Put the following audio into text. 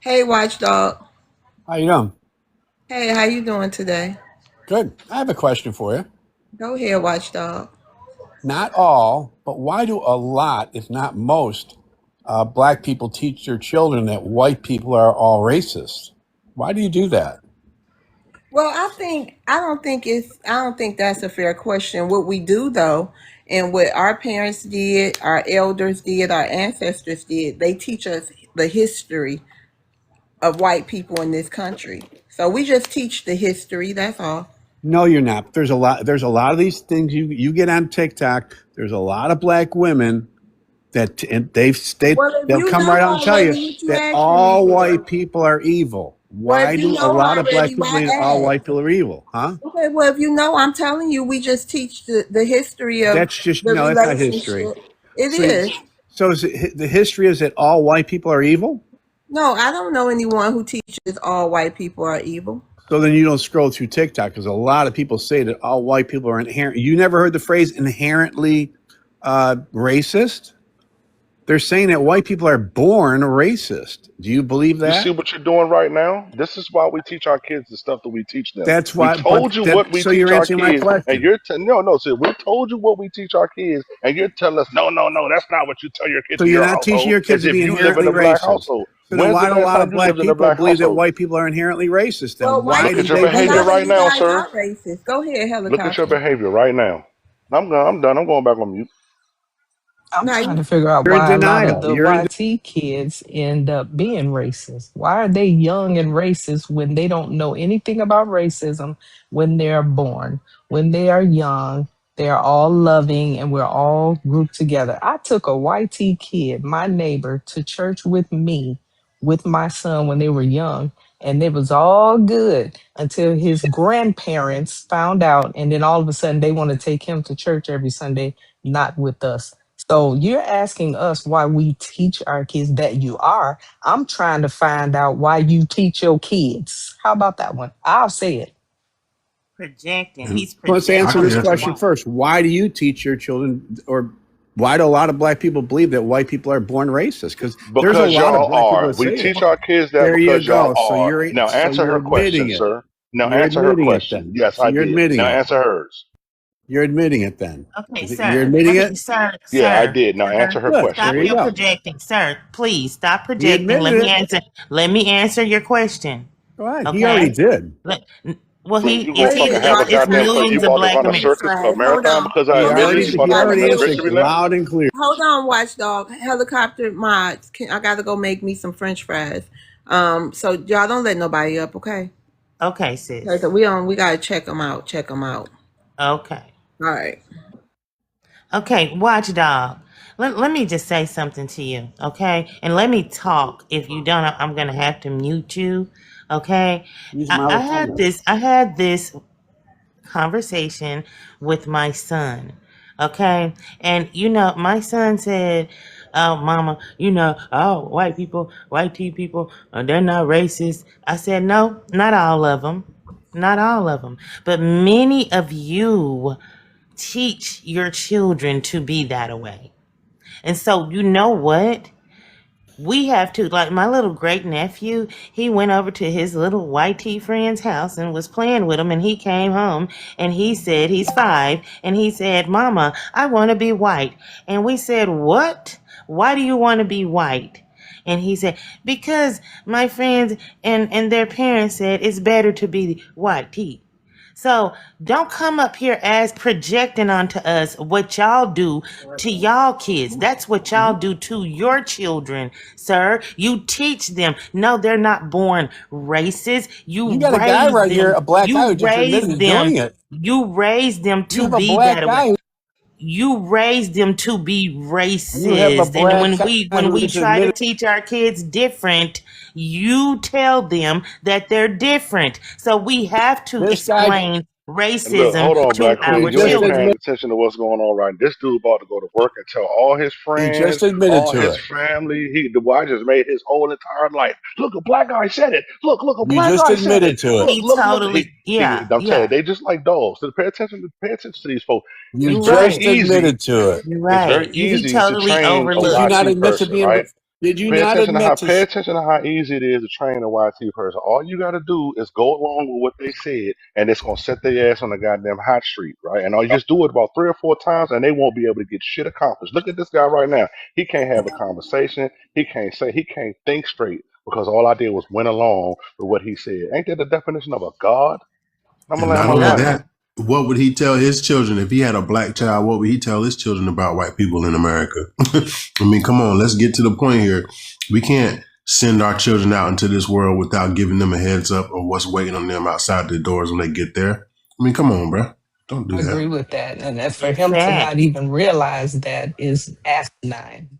Hey, Watchdog. How you doing? Hey, how you doing today? Good. I have a question for you. Go ahead, Watchdog. Not all, but why do a lot, if not most, black people teach their children that white people are all racist? Why do you do that? Well, I don't think that's a fair question. What we do though, and what our parents did, our elders did, our ancestors did, they teach us the history of white people in this country. So we just teach the history, that's all. No, you're not. There's a lot. There's a lot of these things you get on TikTok. There's a lot of black women that and Well, if they'll you come know right out and tell you already what you that asking me all for, white people are evil. well, if Why you do a know lot of black already, people why believe all ask? white people are evil? Huh? Okay, well, if you know, I'm telling you, we just teach the history of That's just the no. That's not history. relationship. It So, is. so is the history is that all white people are evil? No, I don't know anyone who teaches all white people are evil. So then you don't scroll through TikTok because a lot of people say that all white people are inherent. You never heard the phrase inherently racist? They're saying that white people are born racist. Do you believe You see that? what you're doing right now? This is why we teach our kids the stuff that we teach them. That's We why. told But you what that we so teach you're our answering my kids, and question. you're no, no. So we told you what we teach our kids, and you're telling us, no, no, no, that's not what you tell your kids So in you're your not teaching household, your kids as to if be you live in inherently a black racist. household. So then When's the why do a last lot time of you black lived in a people black believe that household? white people are inherently racist? Well, Then white why Look do at your they a behavior believe lot of it? right you now, guys sir. are racist. Go ahead, Look at your helicopter. behavior right now. I'm done. I'm going back on mute. I'm Now trying you to figure out You're in why a lot of denial. the You're in. YT kids end up being racist. Why are they young and racist when they don't know anything about racism when they're born? When they are young, they're all loving and we're all grouped together. I took a YT kid, my neighbor, to church with me, with my son when they were young. And it was all good until his grandparents found out. And then all of a sudden, they want to take him to church every Sunday, not with us. So you're asking us why we teach our kids that you are. I'm trying to find out why you teach your kids. How about that one? I'll say it. Projecting. He's Let's I answer projecting can this what he answer. question wants. first. Why do you teach your children, or why do a lot of black people believe that white people are born racist? Because there's a Because lot of y'all black people are. that We say it. teach our kids that There you because y'all go. are. Now So answer you're her question, admitting it. sir. Now You're answer her admitting it question. then. Yes, So I you're did. admitting Now it. answer hers. You're admitting it then. Okay, Is it you're sir. admitting Let it? me, sir, Yeah, I sir, did. Now answer sir. her Good. question, There Stop you your please. go. projecting, sir. Please stop He projecting. admitted it. Let me answer your question. Go ahead. He already Okay. did. Let, well, When you is gonna wait a he? fucking minute, have a It's goddamn Watchdog. you millions Let of about to me black run a answer Americans. this circus, a fast. Hold marathon on. because I admitted that you about He to run already a Helicopter. answered victory lap? loud and clear. Hold on, Watchdog. Helicopter mods. I gotta go make me some French fries. So y'all don't let nobody up, okay? Okay, sis. Because we gotta check them out. Check them out. Okay. All right. Okay, watchdog. Let me just say something to you, okay? And let me talk. If you don't, I'm gonna have to mute you. Okay. Use I, my I had tongue. this conversation with my son. Okay. And my son said, "Oh, mama, oh, white tea people, they're not racist." I said, "No, not all of them. Not all of them. But many of you teach your children to be that way." And so, you know what? We have to, like my little great nephew, he went over to his little white tea friend's house and was playing with him. And he came home and he said, he's 5. And he said, "Mama, I want to be white." And we said, "What? Why do you want to be white?" And he said, "Because my friends and their parents said it's better to be white tea." So don't come up here as projecting onto us what y'all do to y'all kids. That's what y'all do to your children, sir. You teach them. No, they're not born racist. You got a guy right here, a black guy who You just admitted raise to them. doing it. You raise them You to have a be black that way. guy. You raise them to be You have a racist. And black when guy when who we just try to admitted. teach our kids different, you tell them that they're different. So we have to This guy, explain And look, racism hold on, to Black he Queen. our You just ain't children. paying admitted. attention to what's going on right now. This dude about to go to work and tell all his He just friends, admitted all to his it. family. The boy just made his whole entire life. Look, a black guy said it. Look, a You black just guy said it. admitted to it. He Look. totally, See, yeah, I'm telling you, yeah. they just like dogs. So pay attention to these folks. You It's You're very just right. easy. admitted to it. You're It's right. very He easy to totally train a Did you not overlooked. YT admit to person, being? right? Did you not admit to? Pay attention to how easy it is to train a YT person. All you got to do is go along with what they said, and it's gonna set their ass on the goddamn hot street, right? And all you just do it about 3 or 4 times, and they won't be able to get shit accomplished. Look at this guy right now. He can't have a conversation. He can't think straight because all I did was went along with what he said. Ain't that the definition of a god? I'm gonna And land not my only plane. Yep. that, what would he tell his children if he had a black child? What would he tell his children about white people in America? I mean, come on, let's get to the point here. We can't send our children out into this world without giving them a heads up of what's waiting on them outside the doors when they get there. I mean, come on, bro. Don't do I that. agree with that. And that for It's him to sad. not even realize that is asinine.